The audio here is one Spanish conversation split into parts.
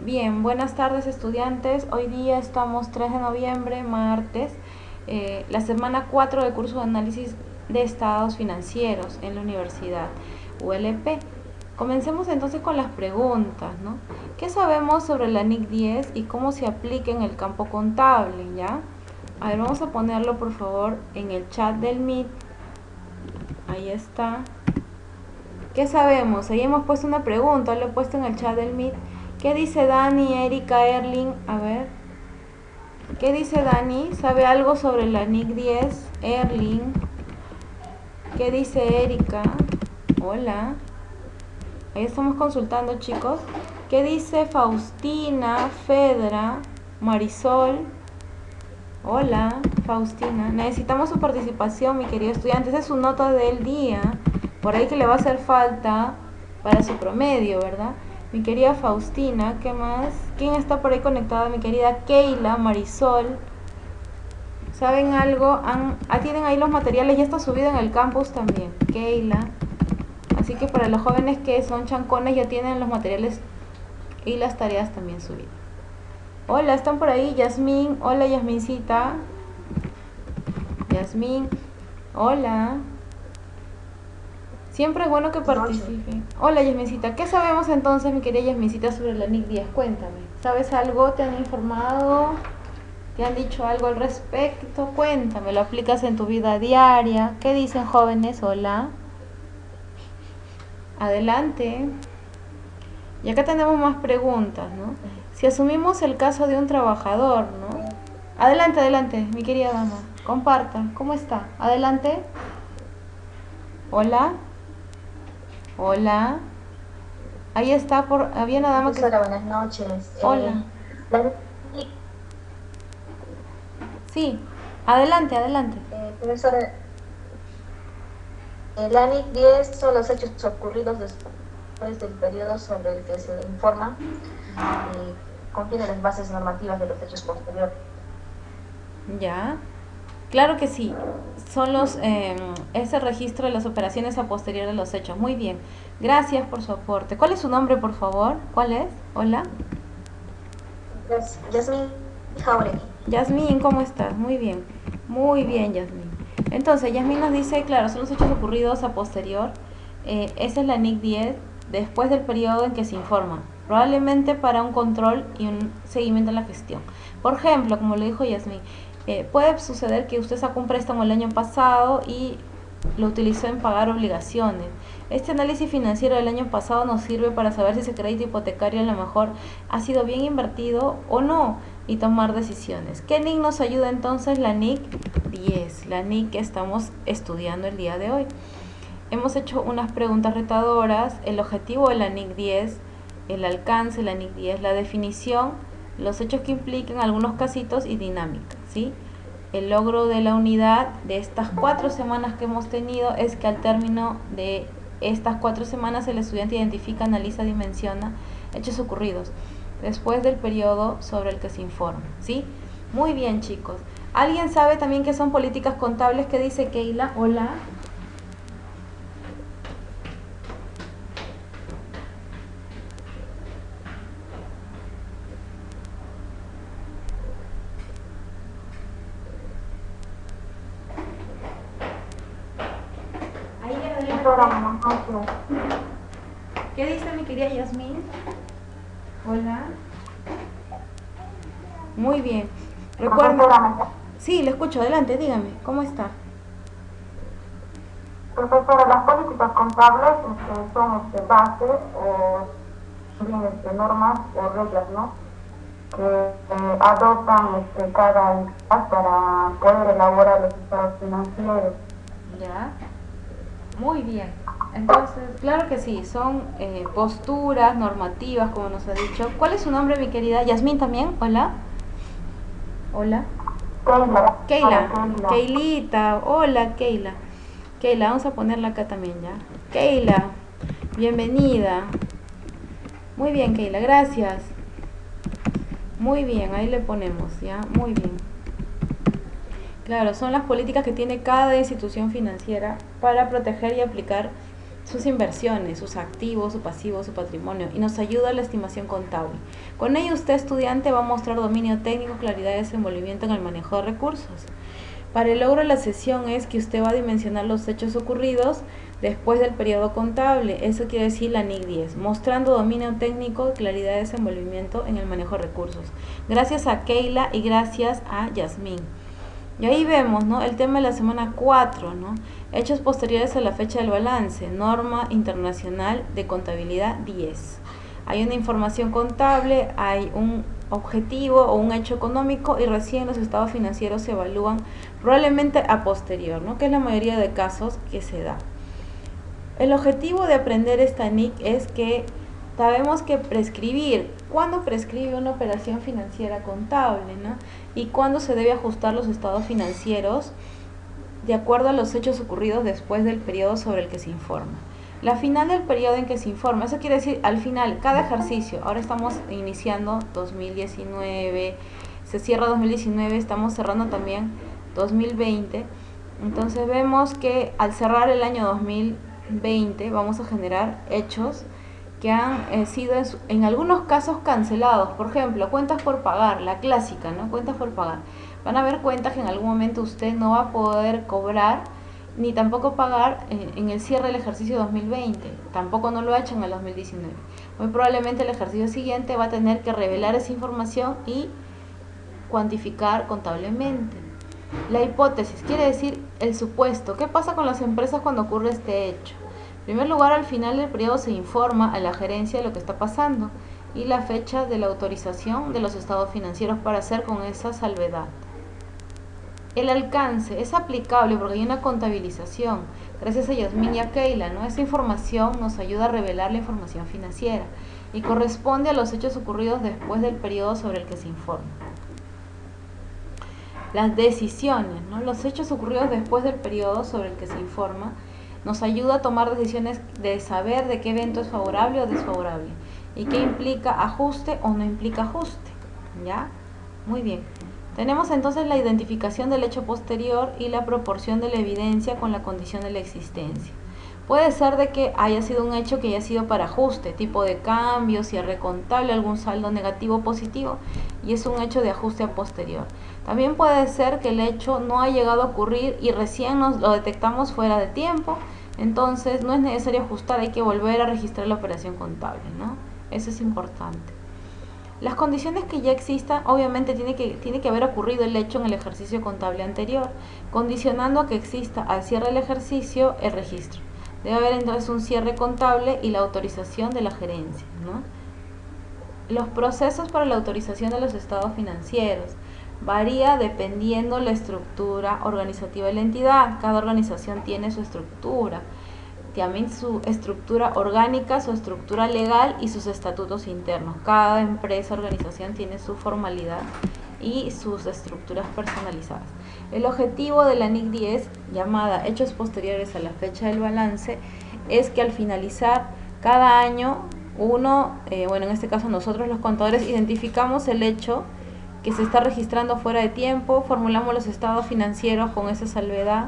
Bien, buenas tardes estudiantes. Hoy día estamos 3 de noviembre, martes, la semana 4 del curso de análisis de estados financieros en la Universidad ULP. Comencemos entonces con las preguntas, ¿no? ¿Qué sabemos sobre la NIC 10 y cómo se aplica en el campo contable, ya? A ver, vamos a ponerlo por favor en el chat del Meet. Ahí está. ¿Qué sabemos? Ahí hemos puesto una pregunta, lo he puesto en el chat del Meet. ¿Qué dice Dani, Erika, Erling? A ver. ¿Qué dice Dani? ¿Sabe algo sobre la NIC 10? Erling. ¿Qué dice Erika? Hola. Ahí estamos consultando, chicos. ¿Qué dice Faustina, Fedra, Marisol? Hola, Faustina. Necesitamos su participación, mi querido estudiante. Esa es su nota del día. Por ahí que le va a hacer falta para su promedio, ¿verdad? Mi querida Faustina, ¿qué más? ¿Quién está por ahí conectada? Mi querida Keila, Marisol. ¿Saben algo? Tienen ahí los materiales, ya está subido en el campus también. Keila. Así que para los jóvenes que son chancones ya tienen los materiales y las tareas también subidas. Hola, ¿están por ahí? Yasmín. Hola, Yasmincita. Yasmín. Hola. Siempre es bueno que participen. Hola, Yasmincita. ¿Qué sabemos entonces, mi querida Yasmincita, sobre la NIC 10? Cuéntame. ¿Sabes algo? ¿Te han informado? ¿Te han dicho algo al respecto? Cuéntame. ¿Lo aplicas en tu vida diaria? ¿Qué dicen jóvenes? Hola. Adelante. Y acá tenemos más preguntas, ¿no? Si asumimos el caso de un trabajador, ¿no? Adelante, adelante, mi querida dama. Comparta. ¿Cómo está? Adelante. Hola. Hola. Ahí está, había una dama que... Profesora, buenas noches. Hola. Sí. Adelante, adelante. Profesora, el ANIC 10 son los hechos ocurridos después del periodo sobre el que se informa y contiene las bases normativas de los hechos posteriores. Ya. Claro que sí. Son ese registro de las operaciones a posterior de los hechos. Muy bien. Gracias por su aporte. ¿Cuál es su nombre, por favor? ¿Cuál es? Hola. Yasmín Jauregui. Yasmín, ¿cómo estás? Muy bien. Muy bien, Yasmín. Entonces, Yasmín nos dice, claro, son los hechos ocurridos a posterior. Esa es la NIC 10 después del periodo en que se informa. Probablemente para un control y un seguimiento en la gestión. Por ejemplo, como le dijo Yasmín, puede suceder que usted sacó un préstamo el año pasado y lo utilizó en pagar obligaciones. Este análisis financiero del año pasado nos sirve para saber si ese crédito hipotecario a lo mejor ha sido bien invertido o no y tomar decisiones. ¿Qué NIC nos ayuda entonces? La NIC 10, la NIC que estamos estudiando el día de hoy. Hemos hecho unas preguntas retadoras, el objetivo de la NIC 10, el alcance de la NIC 10, la definición, los hechos que impliquen algunos casitos y dinámica, ¿sí? El logro de la unidad de estas 4 semanas que hemos tenido es que al término de estas 4 semanas el estudiante identifica, analiza, dimensiona hechos ocurridos después del periodo sobre el que se informa, ¿sí? Muy bien, chicos. ¿Alguien sabe también qué son políticas contables? ¿Qué dice Keila? Hola. Ahí Profesora, adelante. buenas noches. ¿Qué dice mi querida Yasmín? Hola. Muy bien. Recuerda. Profesora, Sí, le escucho. Adelante, dígame. ¿Cómo está? profesora, las políticas contables son base o bien, normas o reglas, ¿no? Que adoptan cada entidad para poder elaborar los estados financieros. Ya. Muy bien. Entonces, claro que sí, son posturas normativas, como nos ha dicho. ¿Cuál es su nombre, mi querida? Yasmín también. Hola. Hola. Keila, Keila. para Keila. Keilita. Hola, Keila. Keila, vamos a ponerla acá también, ¿ya? Keila, bienvenida. Muy bien, Keila, gracias. Muy bien, ahí le ponemos, ¿ya? Muy bien. Claro, son las políticas que tiene cada institución financiera para proteger y aplicar sus inversiones, sus activos, su pasivo, su patrimonio, y nos ayuda a la estimación contable. Con ello usted, estudiante, va a mostrar dominio técnico, claridad de desenvolvimiento en el manejo de recursos. Para el logro de la sesión es que usted va a dimensionar los hechos ocurridos después del periodo contable, eso quiere decir la NIC 10, mostrando dominio técnico y claridad de desenvolvimiento en el manejo de recursos. Gracias a Keila y gracias a Yasmín. Y ahí vemos, ¿no?, el tema de la semana 4, ¿no? Hechos posteriores a la fecha del balance, norma internacional de contabilidad 10. Hay una información contable, hay un objetivo o un hecho económico y recién los estados financieros se evalúan probablemente a posterior, ¿no?, que es la mayoría de casos que se da. El objetivo de aprender esta NIC es que sabemos que prescribir, cuándo prescribe una operación financiera contable, ¿no?, y cuándo se debe ajustar los estados financieros de acuerdo a los hechos ocurridos después del periodo sobre el que se informa. La final del periodo en que se informa, eso quiere decir al final, cada ejercicio, ahora estamos iniciando 2019, se cierra 2019, estamos cerrando también 2020, entonces vemos que al cerrar el año 2020 vamos a generar hechos que han sido en algunos casos cancelados. Por ejemplo, cuentas por pagar, la clásica, ¿no?, cuentas por pagar. Van a haber cuentas que en algún momento usted no va a poder cobrar ni tampoco pagar en el cierre del ejercicio 2020, tampoco no lo ha hecho en el 2019. Muy probablemente el ejercicio siguiente va a tener que revelar esa información y cuantificar contablemente. La hipótesis quiere decir el supuesto. ¿Qué pasa con las empresas cuando ocurre este hecho? En primer lugar, al final del periodo se informa a la gerencia de lo que está pasando y la fecha de la autorización de los estados financieros para hacer con esa salvedad. El alcance es aplicable porque hay una contabilización. Gracias a Yasmín y a Keila, ¿no?, esa información nos ayuda a revelar la información financiera y corresponde a los hechos ocurridos después del periodo sobre el que se informa. Las decisiones, ¿no?, los hechos ocurridos después del periodo sobre el que se informa nos ayuda a tomar decisiones de saber de qué evento es favorable o desfavorable y qué implica ajuste o no implica ajuste, ¿ya? Muy bien. Tenemos entonces la identificación del hecho posterior y la proporción de la evidencia con la condición de la existencia. Puede ser de que haya sido un hecho que haya sido para ajuste, tipo de cambio, cierre contable, algún saldo negativo o positivo, y es un hecho de ajuste a posterior. También puede ser que el hecho no ha llegado a ocurrir y recién nos lo detectamos fuera de tiempo, entonces no es necesario ajustar, hay que volver a registrar la operación contable, ¿no? Eso es importante. Las condiciones que ya existan, obviamente tiene que haber ocurrido el hecho en el ejercicio contable anterior, condicionando a que exista al cierre del ejercicio el registro. Debe haber entonces un cierre contable y la autorización de la gerencia, ¿no? Los procesos para la autorización de los estados financieros varía dependiendo la estructura organizativa de la entidad. Cada organización tiene su estructura, también su estructura orgánica, su estructura legal y sus estatutos internos. Cada empresa, organización tiene su formalidad y sus estructuras personalizadas. El objetivo de la NIC 10, llamada hechos posteriores a la fecha del balance, es que al finalizar cada año en este caso nosotros los contadores identificamos el hecho que se está registrando fuera de tiempo, formulamos los estados financieros con esa salvedad.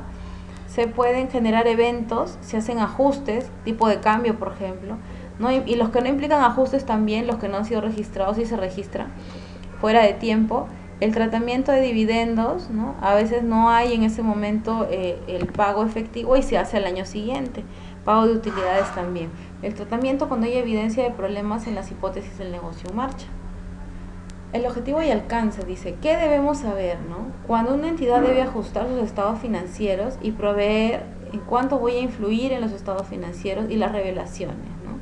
Se pueden generar eventos, se hacen ajustes, tipo de cambio, por ejemplo, ¿no? Y los que no implican ajustes también, los que no han sido registrados y se registran fuera de tiempo. El tratamiento de dividendos, ¿no? A veces no hay en ese momento el pago efectivo y se hace al año siguiente. Pago de utilidades también. El tratamiento cuando hay evidencia de problemas en las hipótesis del negocio en marcha. El objetivo y alcance, dice, ¿qué debemos saber, no? Cuando una entidad debe ajustar sus estados financieros y proveer en cuánto voy a influir en los estados financieros y las revelaciones, ¿no?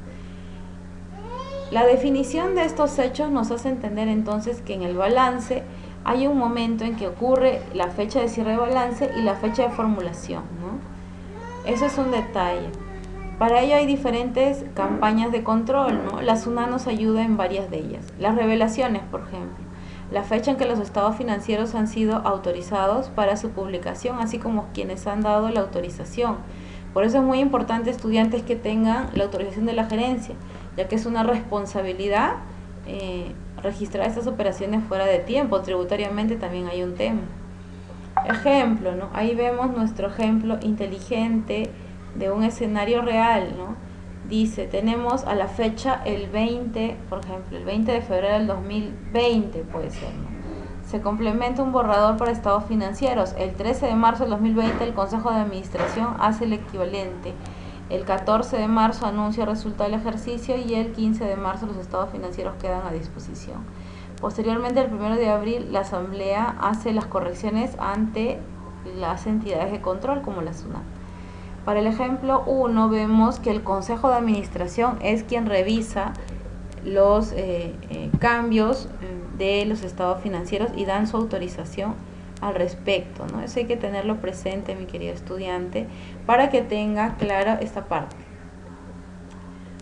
La definición de estos hechos nos hace entender entonces que en el balance hay un momento en que ocurre la fecha de cierre de balance y la fecha de formulación, ¿no? Eso es un detalle. Para ello hay diferentes campañas de control, ¿no? La SUNAT nos ayuda en varias de ellas. Las revelaciones, por ejemplo, la fecha en que los estados financieros han sido autorizados para su publicación, así como quienes han dado la autorización. Por eso es muy importante, estudiantes, que tengan la autorización de la gerencia, ya que es una responsabilidad registrar estas operaciones fuera de tiempo. Tributariamente también hay un tema. Ejemplo, ¿no? Ahí vemos nuestro ejemplo inteligente de un escenario real, ¿no? Dice, tenemos a la fecha el 20, por ejemplo, el 20 de febrero del 2020 puede ser, ¿no? Se complementa un borrador para estados financieros. El 13 de marzo del 2020 el Consejo de Administración hace el equivalente. El 14 de marzo anuncia el resultado del ejercicio y el 15 de marzo los estados financieros quedan a disposición. Posteriormente, el 1 de abril, la Asamblea hace las correcciones ante las entidades de control como la SUNAT. Para el ejemplo 1 vemos que el Consejo de Administración es quien revisa los cambios de los estados financieros y dan su autorización al respecto, ¿no? Eso hay que tenerlo presente, mi querido estudiante, para que tenga clara esta parte.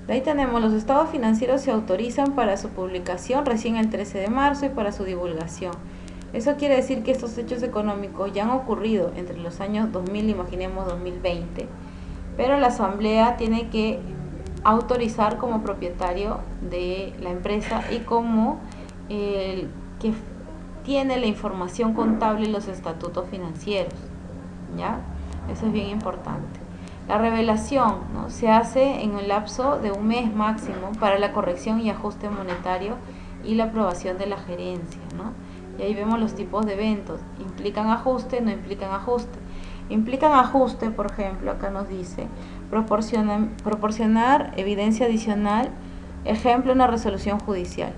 De ahí tenemos, los estados financieros se autorizan para su publicación recién el 13 de marzo y para su divulgación. Eso quiere decir que estos hechos económicos ya han ocurrido entre los años 2000, imaginemos 2020, pero la Asamblea tiene que autorizar como propietario de la empresa y como el que tiene la información contable y los estatutos financieros, ¿ya? Eso es bien importante. La revelación, ¿no?, se hace en el lapso de un mes máximo para la corrección y ajuste monetario y la aprobación de la gerencia, ¿no? Y ahí vemos los tipos de eventos. Implican ajuste, no implican ajuste. Implican ajuste, por ejemplo, acá nos dice, proporcionar evidencia adicional, ejemplo, una resolución judicial.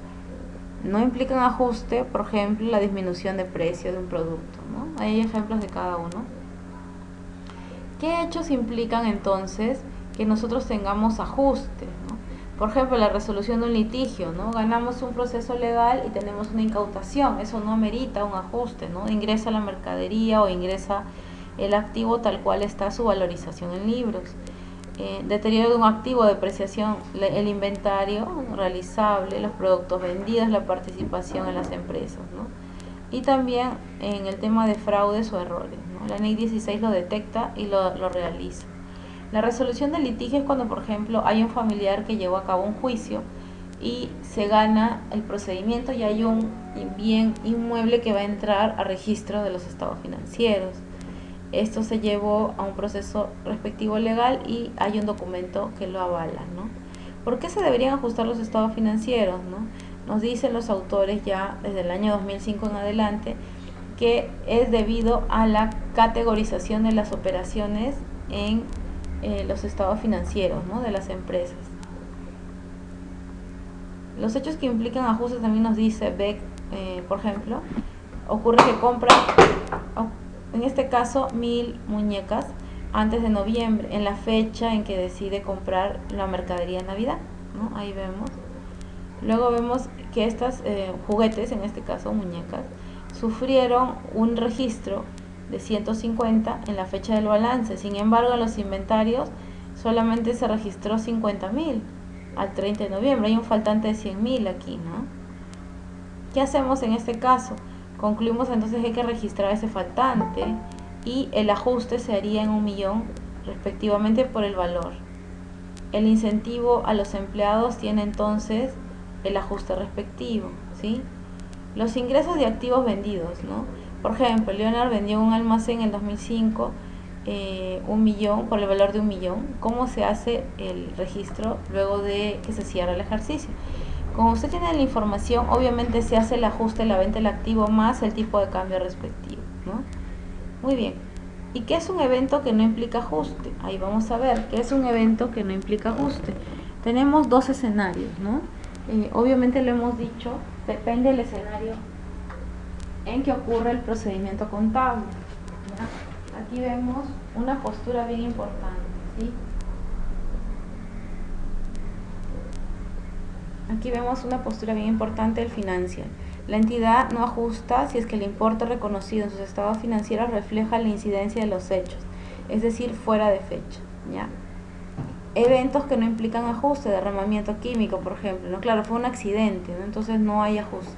No implican ajuste, por ejemplo, la disminución de precio de un producto, ¿no? Hay ejemplos de cada uno. ¿Qué hechos implican entonces que nosotros tengamos ajustes, ¿no? Por ejemplo, la resolución de un litigio, ¿no? Ganamos un proceso legal y tenemos una incautación, eso no amerita un ajuste, ¿no? Ingresa la mercadería o ingresa el activo tal cual está su valorización en libros. Deterioro de un activo, depreciación, el inventario realizable, los productos vendidos, la participación en las empresas, ¿no? Y también en el tema de fraudes o errores, ¿no? La ley 16 lo detecta y lo realiza. La resolución del litigio es cuando, por ejemplo, hay un familiar que llevó a cabo un juicio y se gana el procedimiento y hay un bien inmueble que va a entrar a registro de los estados financieros. Esto se llevó a un proceso respectivo legal y hay un documento que lo avala, ¿no? ¿Por qué se deberían ajustar los estados financieros, ¿no? Nos dicen los autores ya desde el año 2005 en adelante que es debido a la categorización de las operaciones en los estados financieros, ¿no?, de las empresas. Los hechos que implican ajustes también nos dice Beck, por ejemplo, ocurre que compra, en este caso, 1000 muñecas antes de noviembre, en la fecha en que decide comprar la mercadería de Navidad, ¿no? Ahí vemos. Luego vemos que estas juguetes, en este caso muñecas, sufrieron un registro de 150 en la fecha del balance. Sin embargo, en los inventarios solamente se registró 50.000 al 30 de noviembre. Hay un faltante de 100.000 aquí, ¿no? ¿Qué hacemos en este caso? Concluimos entonces que hay que registrar ese faltante y el ajuste se haría en 1.000.000 respectivamente por el valor. El incentivo a los empleados tiene entonces el ajuste respectivo, ¿sí? Los ingresos de activos vendidos, ¿no? Por ejemplo, Leonard vendió un almacén en el 2005, 1.000.000, por el valor de 1.000.000. ¿Cómo se hace el registro luego de que se cierra el ejercicio? Como usted tiene la información, obviamente se hace el ajuste de la venta del activo más el tipo de cambio respectivo, ¿no? Muy bien. ¿Y qué es un evento que no implica ajuste? Ahí vamos a ver qué es un evento que no implica ajuste. Tenemos dos escenarios, ¿no? Obviamente lo hemos dicho, depende del escenario en que ocurre el procedimiento contable, ¿ya? Aquí vemos una postura bien importante, ¿sí? Aquí vemos una postura bien importante del financiero. La entidad no ajusta si es que el importe reconocido en sus estados financieros refleja la incidencia de los hechos, es decir, fuera de fecha, ¿ya? Eventos que no implican ajuste, derramamiento químico, por ejemplo, ¿no? Claro, fue un accidente, ¿no? Entonces no hay ajuste.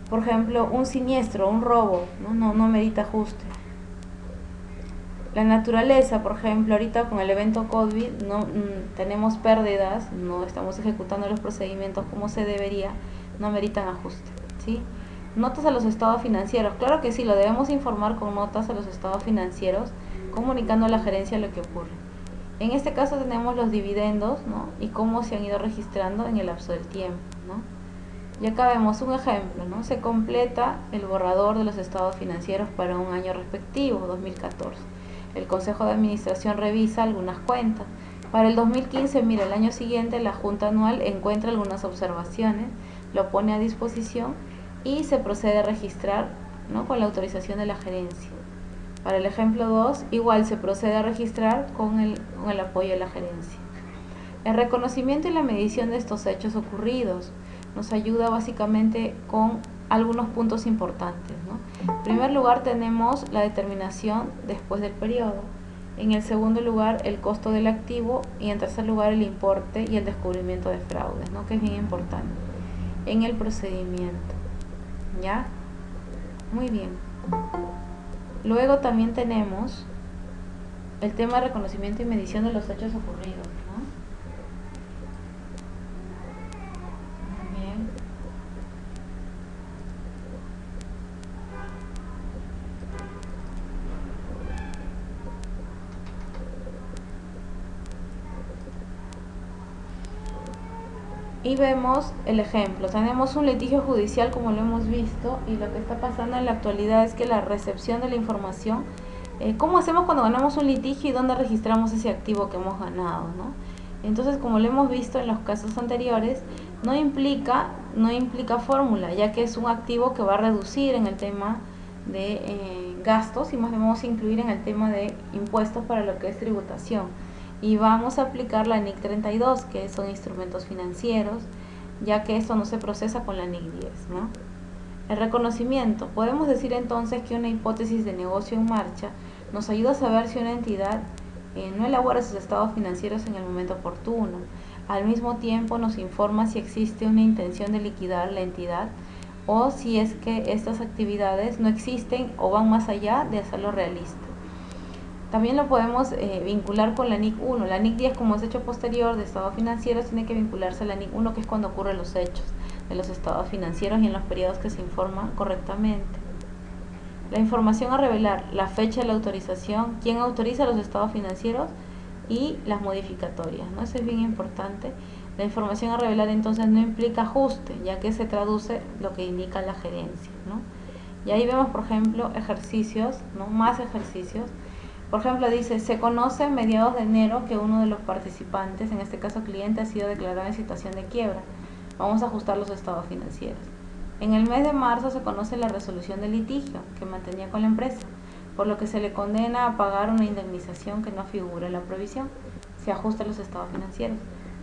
Por ejemplo, un siniestro, un robo, no merita ajuste. La naturaleza, por ejemplo, ahorita con el evento COVID tenemos pérdidas, no estamos ejecutando los procedimientos como se debería, no meritan ajuste, ¿sí? Notas a los estados financieros, claro que sí, lo debemos informar con notas a los estados financieros, comunicando a la gerencia lo que ocurre. En este caso tenemos los dividendos, ¿no? Y cómo se han ido registrando en el lapso del tiempo, ¿no? Y acá vemos un ejemplo, ¿no? Se completa el borrador de los estados financieros para un año respectivo, 2014. El Consejo de Administración revisa algunas cuentas. Para el 2015, mira, el año siguiente la Junta Anual encuentra algunas observaciones, lo pone a disposición y se procede a registrar, ¿no? Con la autorización de la gerencia. Para el ejemplo 2, igual se procede a registrar con el apoyo de la gerencia. El reconocimiento y la medición de estos hechos ocurridos nos ayuda básicamente con algunos puntos importantes, ¿no? En primer lugar tenemos la determinación después del periodo. En el segundo lugar, el costo del activo. Y en tercer lugar, el importe y el descubrimiento de fraudes, ¿no? Que es bien importante. En el procedimiento. ¿Ya? Muy bien. Luego también tenemos el tema de reconocimiento y medición de los hechos ocurridos, ¿no? Muy bien. Y vemos el ejemplo. Tenemos un litigio judicial, como lo hemos visto, y lo que está pasando en la actualidad es que la recepción de la información, ¿cómo hacemos cuando ganamos un litigio y dónde registramos ese activo que hemos ganado, ¿no? Entonces, como lo hemos visto en los casos anteriores, no implica fórmula, ya que es un activo que va a reducir en el tema de gastos, y más bien vamos a incluir en el tema de impuestos para lo que es tributación. Y vamos a aplicar la NIC 32, que son instrumentos financieros, ya que esto no se procesa con la NIC 10, ¿no? El reconocimiento. Podemos decir entonces que una hipótesis de negocio en marcha nos ayuda a saber si una entidad no elabora sus estados financieros en el momento oportuno. Al mismo tiempo nos informa si existe una intención de liquidar la entidad o si es que estas actividades no existen o van más allá de hacerlo realista. También lo podemos vincular con la NIC 1. La NIC 10, como es hecho posterior de estados financieros, tiene que vincularse a la NIC 1, que es cuando ocurren los hechos de los estados financieros y en los periodos que se informan correctamente. La información a revelar, la fecha de la autorización, quién autoriza los estados financieros y las modificatorias, ¿no? Eso es bien importante. La información a revelar entonces no implica ajuste, ya que se traduce lo que indica la gerencia, ¿no? Y ahí vemos, por ejemplo, ejercicios, ¿no? Más ejercicios. Por ejemplo, dice, se conoce a mediados de enero que uno de los participantes, en este caso cliente, ha sido declarado en situación de quiebra. Vamos a ajustar los estados financieros. En el mes de marzo se conoce la resolución del litigio que mantenía con la empresa, por lo que se le condena a pagar una indemnización que no figura en la provisión. Se ajustan los estados financieros.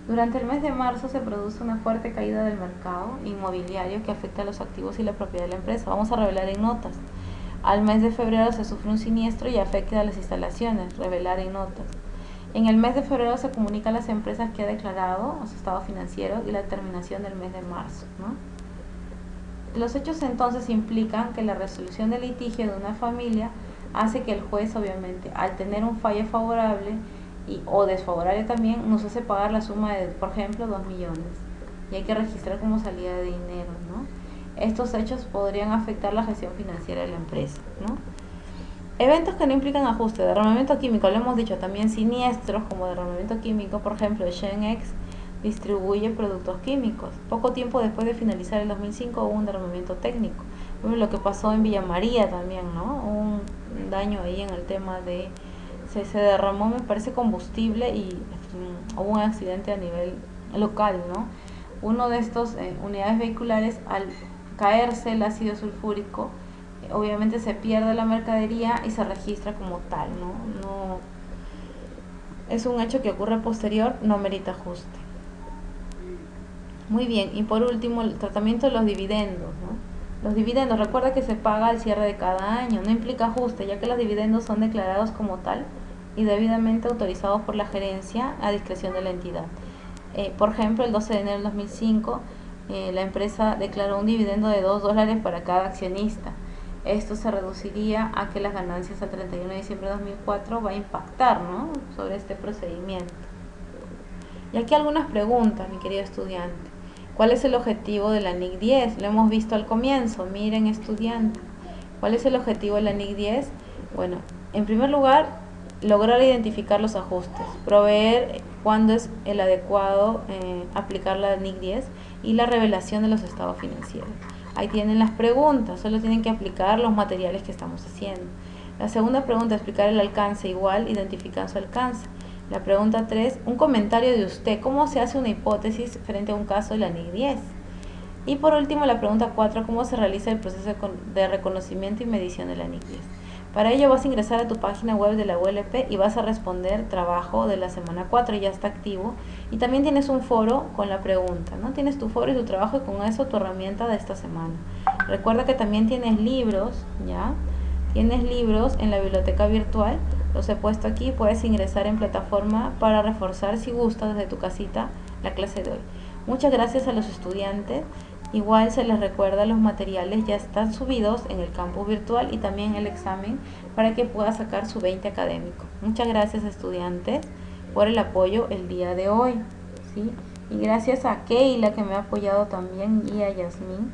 Durante el mes de marzo se produce una fuerte caída del mercado inmobiliario que afecta a los activos y la propiedad de la empresa. Vamos a revelar en notas. Al mes de febrero se sufre un siniestro y afecta a las instalaciones, revelar en notas. En el mes de febrero se comunica a las empresas que ha declarado los estados financieros y la terminación del mes de marzo, ¿no? Los hechos entonces implican que la resolución del litigio de una familia hace que el juez, obviamente, al tener un fallo favorable o desfavorable también, nos hace pagar la suma de, por ejemplo, 2 millones. Y hay que registrar como salida de dinero, ¿no? Estos hechos podrían afectar la gestión financiera de la empresa, ¿no? Eventos que no implican ajuste, derramamiento químico, lo hemos dicho, también siniestros como derramamiento químico. Por ejemplo, Shenex distribuye productos químicos. Poco tiempo después de finalizar el 2005 hubo un derramamiento técnico. Lo que pasó en Villa María también, ¿no? Hubo un daño ahí en el tema de... Se derramó, me parece, combustible y hubo un accidente a nivel local, ¿no? Uno de estos unidades vehiculares, al caerse el ácido sulfúrico, obviamente se pierde la mercadería y se registra como tal, ¿no? Es un hecho que ocurre posterior, no merita ajuste. Muy bien, y por último, el tratamiento de los dividendos, ¿no? Los dividendos, recuerda que se paga al cierre de cada año, no implica ajuste, ya que los dividendos son declarados como tal y debidamente autorizados por la gerencia a discreción de la entidad. Por ejemplo, el 12 de enero del 2005, la empresa declaró un dividendo de $2 para cada accionista. Esto se reduciría a que las ganancias al 31 de diciembre de 2004 va a impactar, ¿no?, sobre este procedimiento. Y aquí algunas preguntas, mi querido estudiante. ¿Cuál es el objetivo de la NIC 10? Lo hemos visto al comienzo. Miren, estudiante, ¿cuál es el objetivo de la NIC 10? Bueno, en primer lugar, lograr identificar los ajustes, proveer cuándo es el adecuado aplicar la NIC 10 y la revelación de los estados financieros. Ahí tienen las preguntas, solo tienen que aplicar los materiales que estamos haciendo. La segunda pregunta, explicar el alcance, igual identifican su alcance. La pregunta 3, un comentario de usted, ¿cómo se hace una hipótesis frente a un caso de la NIC 10? Y por último, la pregunta 4, ¿cómo se realiza el proceso de reconocimiento y medición de la NIC 10? Para ello vas a ingresar a tu página web de la ULP y vas a responder trabajo de la semana 4, ya está activo. Y también tienes un foro con la pregunta, ¿no? Tienes tu foro y tu trabajo y con eso tu herramienta de esta semana. Recuerda que también tienes libros, ¿ya? Tienes libros en la biblioteca virtual, los he puesto aquí, puedes ingresar en plataforma para reforzar si gustas desde tu casita la clase de hoy. Muchas gracias a los estudiantes. Igual se les recuerda, los materiales ya están subidos en el campus virtual y también el examen para que pueda sacar su 20 académico. Muchas gracias, estudiantes, por el apoyo el día de hoy, ¿sí? Y gracias a Keila, que me ha apoyado también, y a Yasmín